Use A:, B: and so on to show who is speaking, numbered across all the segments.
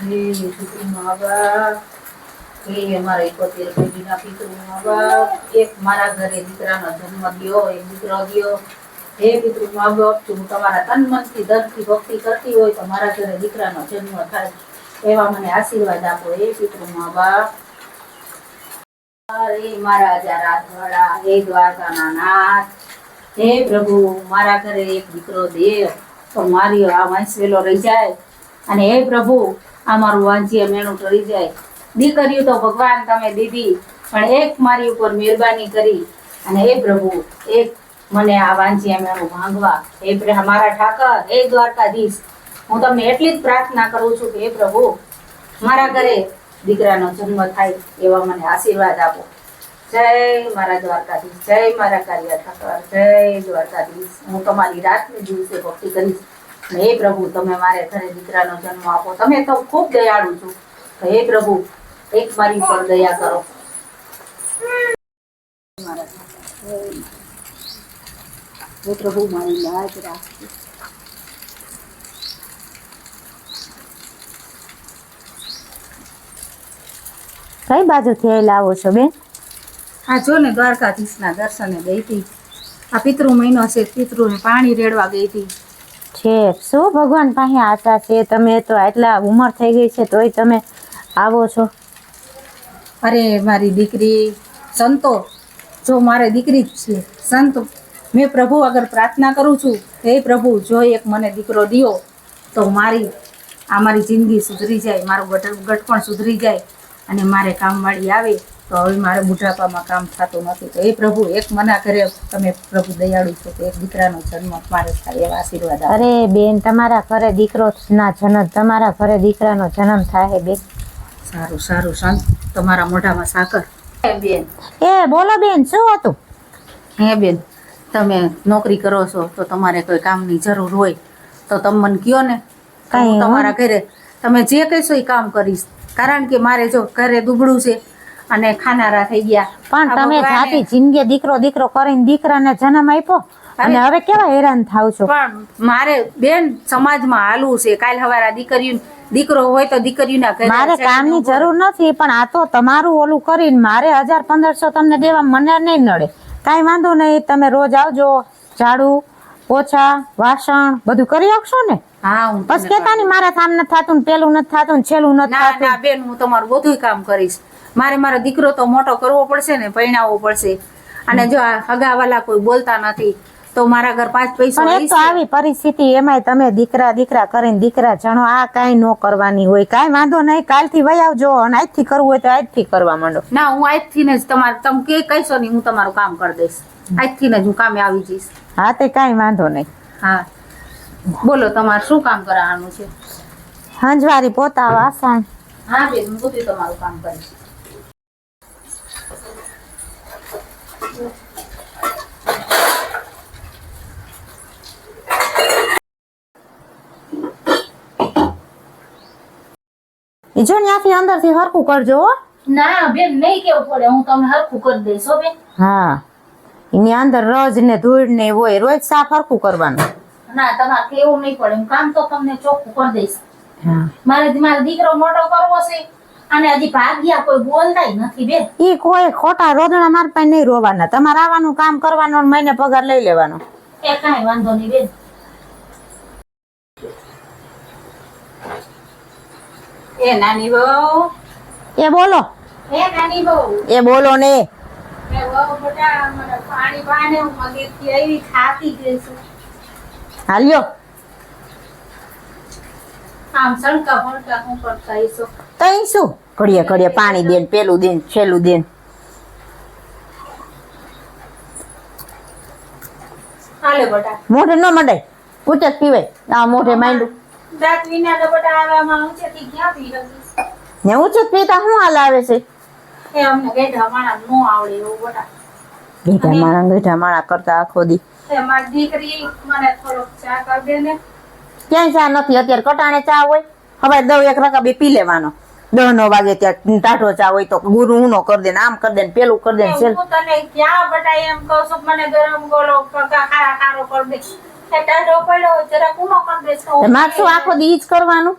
A: મા બાપ એ અમારા 71 પેઢીના પિતૃ મા બાપ એક મારા ઘરે દીકરાનો જન્મ દ્યો, એક દીકરો દ્યો. હે પિતૃ મા બાપ, હું તમારા તન મનથી દર્દથી ભક્તિ કરતી હોય તો મારા ઘરે દીકરાનો જન્મ થાય એવા મને આશીર્વાદ આપો. હે પિતૃ મા બાપ. હે મારા રાજવાડા, હે દ્વારકાના નાથ, હે પ્રભુ મારા ઘરે એક દીકરો દે તો મારી આ વંશવેલો રહી જાય. અને હે પ્રભુ આ મારું વાંચીએ મેણું ટળી જાય. દીકરીઓ તો ભગવાન તમે દીધી, પણ એક મારી ઉપર મહેરબાની કરી અને હે પ્રભુ એક મને આ વાંચીએ મેણું માંગવા. હે મારા ઠાકર, હે દ્વારકાધીશ, હું તમને એટલી જ પ્રાર્થના કરું છું કે હે પ્રભુ મારા ઘરે દીકરાનો જન્મ થાય એવા મને આશીર્વાદ આપો. જય મારા દ્વારકાધીશ, જય મારા કાર્ય ઠાકર, જય દ્વારકાધીશ. હું તમારી રાતને દિવસે ભક્તિ કરીશ. હે પ્રભુ તમે મારે ઘરે દીકરાનો જન્મ આપો. તમે તો ખૂબ દયાળુ છો. હે પ્રભુ એક મારી પર દયા કરો. હે પ્રભુ મારી લાજ રાખજો.
B: કઈ બાજુથી આવેલા આવો છો બેન?
A: આ જો ને દ્વારકાધીશના દર્શને ગઈ હતી. આ પિતૃ મહિનો છે, પિતૃને પાણી રેડવા ગઈ હતી.
B: છે શું ભગવાન પાસે આશા છે? તમે તો આટલા ઉંમર થઈ ગઈ છે તોય તમે આવો છો.
A: અરે મારી દીકરી સંતો, જો મારે દીકરી જ છે સંત, મેં પ્રભુ આગળ પ્રાર્થના કરું છું. હે પ્રભુ જો એક મને દીકરો દિયો તો મારી જિંદગી સુધરી જાય, મારું ગઠપણ સુધરી જાય અને મારે કામવાળી આવે તો હવે મારે બુઢાપામાં કામ થતું નથી. તો એ પ્રભુ એક મના કરે, તમે પ્રભુ દયાળુ છો કે એક દીકરાનો જન્મ મારે થાય એવા આશીર્વાદ આપો.
B: અરે બેન તમારા ઘરે દીકરો ના જન્મ, તમારા ઘરે દીકરાનો જન્મ થાય બેન.
A: સારું સારું સંત, તમારા મોઢામાં સાકર. બેન
B: એ બોલો બેન શું હતું?
A: હે બેન તમે નોકરી કરો છો તો તમારે કોઈ કામની જરૂર હોય તો તમે મને કયો ને, હું તમારા ઘરે તમે જે કહેશો એ કામ કરીશ. કારણ કે મારે જો ઘરે દુબળું છે અને ખાનારા થઈ ગયા.
B: પણ તમે જાતી જિંદગી દીકરો દીકરો કરીને દીકરાને જન્મ આપ્યો અને હવે કેવા હેરાન થાવ છો?
A: પણ મારે બેન સમાજમાં હાલવું છે. કાલ હવારા દીકરો હોય તો દીકરીના ઘરે
B: મારે કામની જરૂર નથી, પણ આ તો તમારું ઓલું કરીને મારે 1000-1500 તમને દેવા મને નહીં નડે. કાંઈ વાંધો નહીં, તમે રોજ આવજો, ઝાડુ પોછા વાસણ બધું કરી આપશો ને?
A: હા હું
B: બસ કેતા નહીં મારા કામ નથી થતું ને પેલું નથી થતું ને છેલ્લું નથી થતું.
A: ના બેન હું તમારું બધું કામ કરીશ. મારો દીકરો તો મોટો કરવો પડશે ને, પરણાવવો પડશે. અને જો આ હગાવાલા કોઈ બોલતા નથી તો મારા ઘર 5 પૈસા
B: પણ એક તો આવી પરિસ્થિતિ એમાંય તમે દીકરા દીકરા કરીને દીકરા જણો, આ કાંઈ ન કરવાની હોય. કાંઈ વાંધો નહીં, કાલથી વહી આવજો અને આજથી કરવું હોય તો આજથી કરવા માંડો.
A: ના હું આજથી ને જ તમે કહીશો નહીં હું તમારું કામ કરી દઈશ. આજથી ને જ હું કામે આવી જઈશ.
B: હા તે કાંઈ વાંધો નહીં.
A: હા બોલો તમારે શું કામ કરાવવાનું છે?
B: હંજવારી પોતા વાસણ.
A: હા બેન હું બધું તમારું કામ કરીશ.
B: જો ત્યાંથી અંદરથી હરખું કરજો હો.
A: ના બેન નહીં કેવું પડે, હું તમને હરખું કરી દઈશ હો બેન.
B: હા એની અંદર રજ ને ધૂળ ને હોય, રોજ સાફ હરખું કરવાનું.
A: ના તમારે કેવું નહીં પડે, હું કામ તો તમને ચોખ્ખું કરી દઈશ.
B: હા
A: મારો દીકરો મોટો કરવો છે અને હજી ભાગ્યા કોઈ બોલતાય નથી બેન.
B: ઈ કોઈ ખોટા રોદણા માર પાસે નહીં રોવાના, તમારે આવવાનું કામ કરવાનું, મહિને પગાર લઈ લેવાનો.
A: એ કાંઈ વાંધો નહીં બેન. એ નાની બહુ,
B: એ બોલો.
A: એ નાની બહુ,
B: એ બોલો ને.
A: એ બહુ બેટા મને પાણી પાને હું મગજથી આવી થાકી ગઈ છું.
B: હાલ્યો
A: આમ સણકા ફણકા હું કરતા હઈશું.
B: તઈ શું ઘડીએ ઘડીએ પાણી દેન, પેલું દેન, છેલ્લું દેન.
A: હાલે બેટા
B: મોઢે ન મંડાય, પૂછે પીવાય. આ મોઢે માંડ્યું
A: દાંત વિના ને બેટા આવામાં ઊંચેથી ક્યાં પી શકીશ?
B: ને ઊંચું પીતા શું હાલ આવે છે?
A: એ અમને ગેઢા માણા નો આવડે એવું બેટા.
B: ગેઢા માણા કરતા આખો દી.
A: એ મારી દીકરી મને થોડોક ચા કરી દે ને.
B: ક્યાંય ચા નથી અત્યારે, કટાણે ચા હોય. હવે 10 રકાબી પી લેવાનો. 10 વાગે ત્યાં ટાઢો ચા હોય તો ગુરુ ઊનો કરી દે ને આમ કરી દે ને પેલું કરી દે ને.
A: હું તને ક્યાં બેટા એમ કહું છું મને ગરમ ગોળો ખારો કરી દે. એ ટાઢો પડ્યો હોય જરા ઊનો કરી દે.
B: મારે શું આખો દી જ કરવાનું?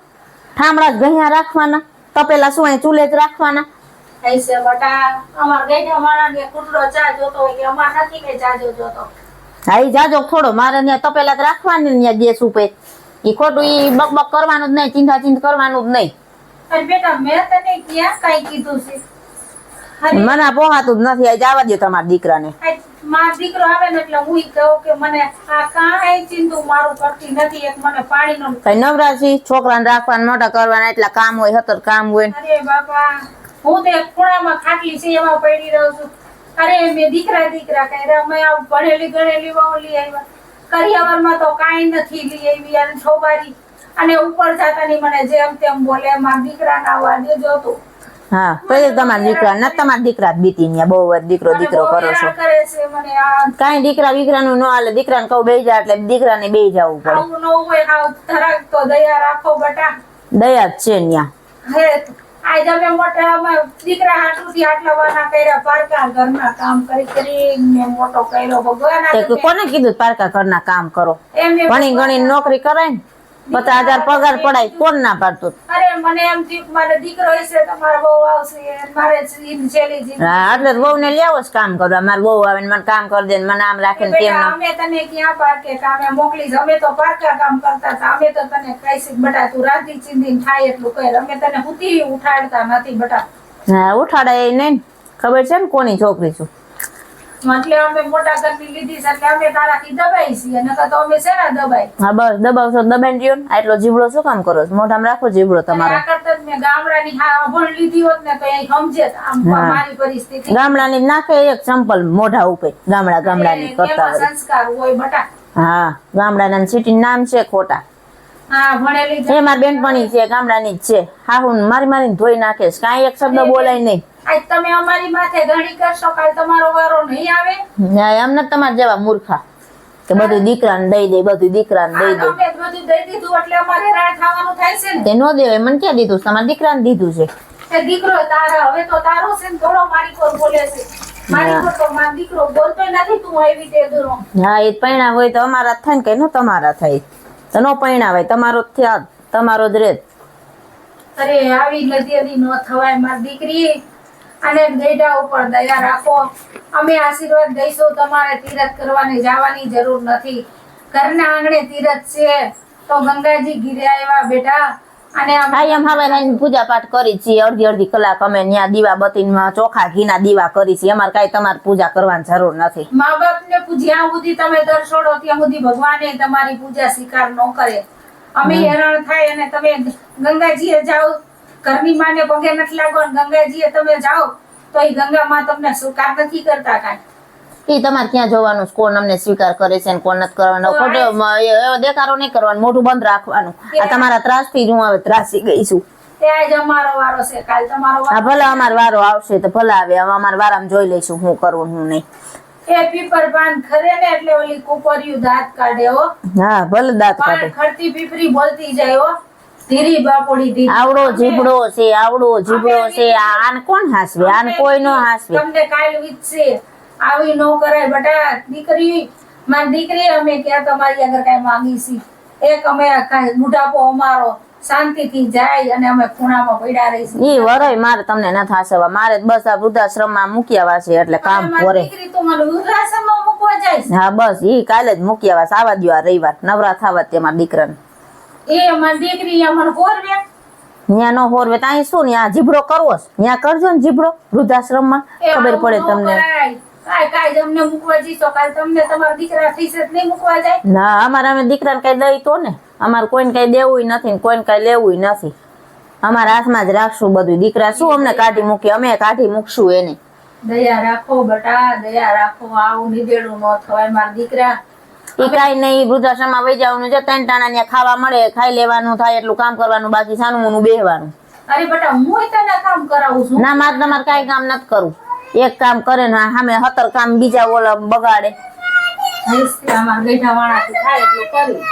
B: ઠામડા જ ગહિયા રાખવાના, તપેલા શું અહીં ચૂલે જ રાખવાના?
A: ऐसे बटा અમાર ગઈઢા માણાને કુટલો ચા જોતો હોય કે અમાર નથી કે ચા જોતો.
B: હા ઈ જાજો થોડો, મારે ત્યાં તપેલા જ રાખવાની ત્યાં ગેસ ઉપર. ઈ ખોટું ઈ બકબક કરવાનું જ નહીં, ચિંતા કરવાનું જ નહીં.
A: અરે બેટા મેં તને ક્યાં કાઈ કીધું છે?
B: મને આ પોહાતું જ નથી. આ જવા દો તમારા દીકરાને.
A: મારો દીકરો આવે ને એટલે હું કહું કે મને આ કાંઈ ચિંતું મારું કરતી નથી. એક મને પાણીનો
B: કઈ નવરાશી છોકરાને રાખવાના, મોટા કરવાના, એટલા કામ હોય, હતર કામ હોય.
A: અરે બાપા હું તે ખૂણામાં ખાટલી છે એમાં પડી રહું છું. અરે મેં દીકરા કર્યા, મેં આ ભણેલી ગણેલી વહુ લઈ આવ્યા. કરિયાવરમાં તો કાંઈ નથી લઈ આવી અને છોબારી અને ઉપર જાતાની મને જેમ તેમ બોલે. મારા દીકરાના આવવા દેજો તું.
B: હા તો તમારા દીકરા ન તમારા દીકરા જ બીતી ને બહુ વાર દીકરો કરો છો.
A: કરે છે મને આ
B: કાંઈ દીકરા વિકરાનું ન હાલે. દીકરાને કહું બેહી જા એટલે દીકરાને બેહી જવું પડે.
A: આવું ન હોય. આવ ધરાક તો દયા રાખો બટા.
B: દયા જ છે ન્યા.
A: હે આજ અમે મોટા દીકરા હાટુથી આટલા વાના કર્યા, પારકા ઘરના કામ કરીને મોટો કર્યો. ભગવાન
B: તે કોને કીધું પારકા ઘરના કામ કરો? ભણી ગણી નોકરી કરાય ને 50,000 પગાર પડાય, કોણ ના પાડતું?
A: અરે મને એમ થયું મારે દીકરો હશે તો મારો બહુ આવશે, મારે છેલ્લી જીત.
B: હા એટલે વહુ ને લેવો જ કામ કરવા. મારે વહુ આવે ને મને કામ કરી દે ને મને આમ રાખે ને તેમ.
A: અમે તને ક્યાં પારકે કામે મોકલીશ? અમે તો પારકા કામ કરતા હતા. અમે તો તને કહીશ બટા તું રાંધી ચીંધીને થાય એટલું કર. અમે તને હુતી ઉઠાડતા નથી બટા.
B: હા ઉઠાડાય નહીં, ખબર છે ને કોની છોકરી છું.
A: એટલે અમે મોટા ઘરની લીધી છે એટલે અમે તારાથી દબાઈ છીએ, નકર તો અમે શેના દબાઈ.
B: હા બસ દબાવશો દબાઈ રહ્યો ને. આટલો જીબડો શું કામ કરો છો? મોઢામાં રાખો જીબડો તમારો.
A: આ કરતા જ મેં ગામડાની અભણ લીધી હોત ને તો એ સમજે આમ મારી પરિસ્થિતિ.
B: ગામડાની નાખે એક ચંપલ મોઢા ઉપર. ગામડાની કરતા
A: એમાં સંસ્કાર હોય બટા.
B: હા ગામડાના સિટી નામ છે ખોટા.
A: હા ભણેલી
B: એ મારી બેનપણી છે, ગામડાની જ છે. હા હું મારીને ધોઈ નાખીશ. કાંઈ એક શબ્દ બોલાય નહીં.
A: આજ તમે અમારી માથે ઘણી કરશો, કાલ તમારો વારો નહીં આવે.
B: એમને તમારે જેવા મૂર્ખા કે બધું દીકરાને દઈ દે, બધું દીકરાને દઈ દે.
A: અમે બધું દઈ દીધું એટલે અમારે રાત ખાવાનું થાય છે ને.
B: તે નો દેવાય. મને ક્યાં દીધું? તમારા દીકરાને દીધું છે.
A: એ દીકરો તારા હવે તો તારો છે ને થોડો મારી કોર બોલે છે. મારી કોર તો મારો દીકરો બોલતો નથી. તું આવી તે દૂરો.
B: હા એ પૈણા હોય તો અમારા જ થાય ને, કઈ નો તમારા થાય તો નો પૈણા હોય. તમારો જ થયા, તમારો જ રેત.
A: અરે આવી નદી નો થવાય મારી દીકરી. અને ગઈઢા ઉપર દયા રાખો. અમે આશીર્વાદ દઈશું. તમારે તીરથ કરવાની જવાની જરૂર નથી. ઘરના આંગણે તીરથ છે તો ગંગાજી ઘીરે આવ્યા બેટા. અને
B: એમ હવે પૂજા પાઠ કરી છીએ. અડધી કલાક અમે ત્યાં દીવા બત્તીમાં ચોખા ઘીના દીવા કરી છીએ. અમારે કઈ તમારે પૂજા કરવાની જરૂર નથી.
A: મા બાપ ને જ્યાં સુધી તમે દર્શોડો ત્યાં સુધી ભગવાને તમારી પૂજા સ્વીકાર ન કરે. અમે હેરાન થાય અને તમે ગંગાજીએ જાઓ. ઘરની માને પગે નથી લાગો ને ગંગાજીએ તમે જાઓ તો એ ગંગા માં તમને સ્વીકાર નથી કરતા કાંઈ.
B: એ તમારે ક્યાં જોવાનું? કોણ અમને સ્વીકાર કરે છે ને કોણ નથી કરવાનો? ખોટો એવો દેખાડો નહીં કરવાનો, મોઢું બંધ રાખવાનું. આ તમારા ત્રાસથી જ હું હવે ત્રાસી ગઈ છું.
A: આજ અમારો વારો છે, કાલ તમારો
B: હા ભલે અમારો વારો આવશે તો ભલે આવે. હવે અમારા વારામાં જોઈ લઈશું હું કરવું હું નહીં.
A: એ પીપર પાન ખરે ને એટલે ઓલી કુકરિયું દાંત કાઢે હો.
B: હા ભલે દાંત કાઢે.
A: ખરતી પીપરી બોલતી જાય હો. ધીરી બાપોડી ધીરી.
B: આવડો જીબડો છે, આવડો જીબડો છે. આને કોણ હાસવે? આને કોઈ નો હાસવે.
A: તમને કાલ વીતશે. આવી નો કરાય બટા. દીકરી મારી દીકરી અમે ક્યાં તમારી આગળ કઈ માંગી છી? એક અમે બુઢાપો અમારો શાંતિથી જાય અને અમે ખૂણામાં પડ્યા રહીશું.
B: ઈ વરોય મારે તમને ન થાસવા. મારે બસ આ વૃદ્ધાશ્રમમાં મૂક્યા છે એટલે કામ કરે.
A: દીકરી તું મને વૃદ્ધાશ્રમમાં મૂકવા જાય?
B: હા બસ ઈ કાલે જ મૂક્યા છે. આવા દો આ રવિવાર નવરા થાવા તે મારા દીકરાને.
A: એ અમારી દીકરી અમને હોરવે.
B: ન્યા નો હોરવે તો અહીં શું ન્યા જીબડો કરવો છે? ન્યા કરજો ને જીબડો વૃદ્ધાશ્રમમાં. ખબર પડે તમને.
A: કાઈ અમને મૂકવા જઈશો કાલ તમને તમારા દીકરા થઈ છે નહીં મૂકવા જાય?
B: ના અમારે અમે દીકરાને કઈ દઈ તો ને. અમારે કોઈને કઈ દેવું નથી ને કોઈને કઈ લેવું નથી. અમારા હાથમાં જ રાખશું બધું. દીકરા શું અમને કાઢી મૂકી? અમે કાઢી મૂકશું એને.
A: દયા રાખો બટા, દયા રાખો. આવું નિદેડું ન થવાય મારા દીકરા.
B: એ કઈ નહીં. વૃદ્ધાશ્રમમાં વહી જવાનું છે. 3 ટાણા ત્યાં ખાવા મળે, ખાઈ લેવાનું થાય એટલું કામ કરવાનું, બાકી સાનું મોનું બેહવાનું.
A: અરે બટા હું તને કામ કરાવું છું.
B: ના મારે તમારે કઈ કામ નથી કરવું. એક કામ કરે ને સામે 17 કામ બીજા ઓલા બગાડે.
A: અમારા ગઈઢા વાળાથી થાય એટલું કરી.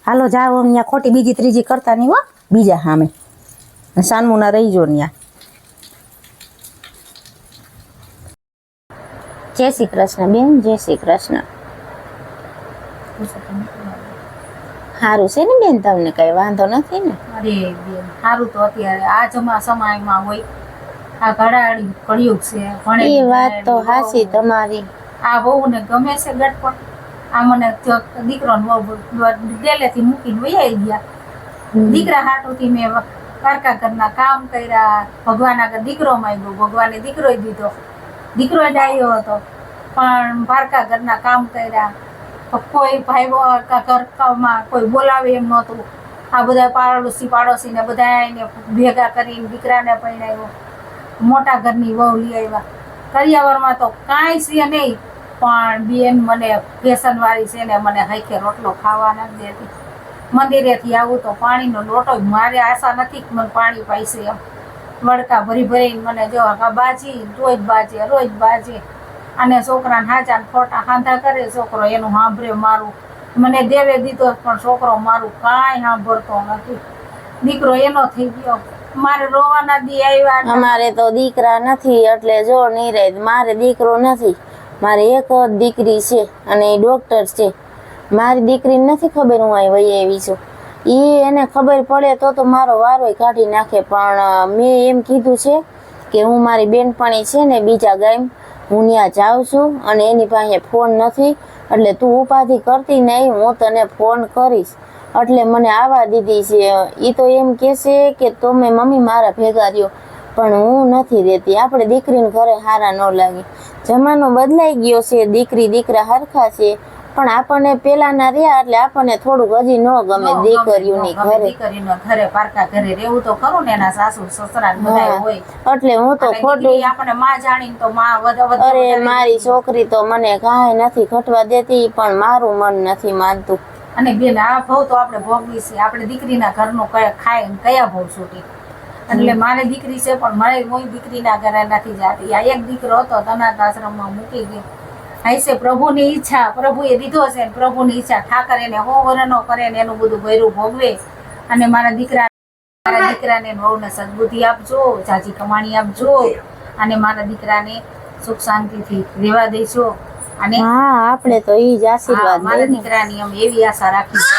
B: હાલો જાઓ અહીંયા ખોટી બીજી ત્રીજી કરતા નહીં હો. બીજા સામે સાનમુ ના રહી જો ત્યાં. જય શ્રી કૃષ્ણ બેન, જય શ્રી કૃષ્ણ.
A: પૂછો તમે કેવા?
B: સારું છે ને બેન, તમને કઈ વાંધો નથી ને?
A: અરે બેન સારું તો અત્યારે આ સમયમાં હોય, આ ઘડાળી કળિયુગ છે. ભણેલી
B: એ વાત તો
A: ગણેલી
B: હાચી
A: વહુ.
B: તમારી.
A: આ વહુને ગમે છે ગટપણ. આ મને દીકરો ડેલેથી મૂકીને વૈયા ગયા. દીકરા હાટુથી મેં પારકા ઘરના કામ કર્યા. ભગવાન આગળ દીકરો માંગ્યો, ભગવાને દીકરો દીધો. દીકરો જ આવ્યો હતો, પણ પારકા ઘરના કામ કર્યા. તો કોઈ ભાઈ ઘરમાં કોઈ બોલાવે એમ નહોતું. આ બધા પાડોશીને બધા એને ભેગા કરીને દીકરાને પરણાવ્યો. મોટા ઘરની વહુ લઈ આવ્યા. કરિયાવરમાં તો કાંઈ છે નહીં, પણ બેન મને ફેશનવાળી છે ને મને હૈખે રોટલો ખાવા નથી દેતી. મંદિરેથી આવું તો પાણીનો લોટો મારે આશા નથી કે મને પાણી પાઈશે એમ. વડકા ભરી ભરીને મને જો બાજી રોજ બાજે. અને છોકરાને હાચા ને ખોટા હાંધા કરે છોકરો, એનું સાંભળે મારું. મને દેવે દીધો પણ છોકરો મારું કાંઈ સાંભળતો નથી. દીકરો એનો થઈ ગયો. મારે રોવાના દી આવ્યા.
B: અમારે તો દીકરા નથી એટલે જો નિરાય. મારે દીકરો નથી, મારે એક જ દીકરી છે અને એ ડોક્ટર છે. મારી દીકરીને નથી ખબર હું અહીં વહી આવી છું. એને ખબર પડે તો મારો વારોય કાઢી નાખે. પણ મેં એમ કીધું છે કે હું મારી બેનપણી છે ને બીજા ગામ, હું ત્યાં જાઉં છું અને એની પાસે ફોન નથી, એટલે તું ઉપાધિ કરતી નહીં, હું તને ફોન કરીશ. એટલે મને આવવા દીધી છે. એ તો એમ કહેશે કે તમે મમ્મી મારા ભેગા રહ્યો, પણ હું નથી રહેતી. આપણે દીકરીને ઘરે હારા ન લાગે. જમાનો બદલાઈ ગયો છે, દીકરી દીકરા હરખા છે, પણ આપણને પેલાના રહ્યા એટલે આપણને થોડુંક હજી ન ગમે દીકરીઓની ઘરે.
A: દીકરીના ઘરે પારકા ઘરે રહેવું તો ખરું ને, એના સાસુ સસરા બધા હોય.
B: એટલે હું તો ખોટું.
A: આપણે માં જાણીને તો માં
B: અરે મારી છોકરી તો મને કાંઈ નથી ઘટવા દેતી, પણ મારું મન નથી માનતું.
A: અને બેન આ ભાવ તો આપણે ભોગવી છે. આપણે દીકરીના ઘરનું ખાય કયા ભાવ છૂટી. એટલે મારે દીકરી છે પણ મારે કોઈ દીકરીના ઘરે નથી જાતી. આ એક દીકરો હતો અનાથ આશ્રમમાં મૂકી ગયો. હૈસે પ્રભુની ઈચ્છા, પ્રભુએ દીધો છે. પ્રભુની ઈચ્છા ઠાકર એને હોવરનો કરે ને એનું બધું ભૈરું ભોગવે. અને મારા દીકરાને વહુને સદબુદ્ધિ આપજો, જાજી કમાણી આપજો, અને મારા દીકરાને સુખ શાંતિથી રહેવા દેજો. અને
B: હા આપણે તો ઈ જ આશીર્વાદ
A: મારા દીકરાની અમે એવી આશા રાખી છે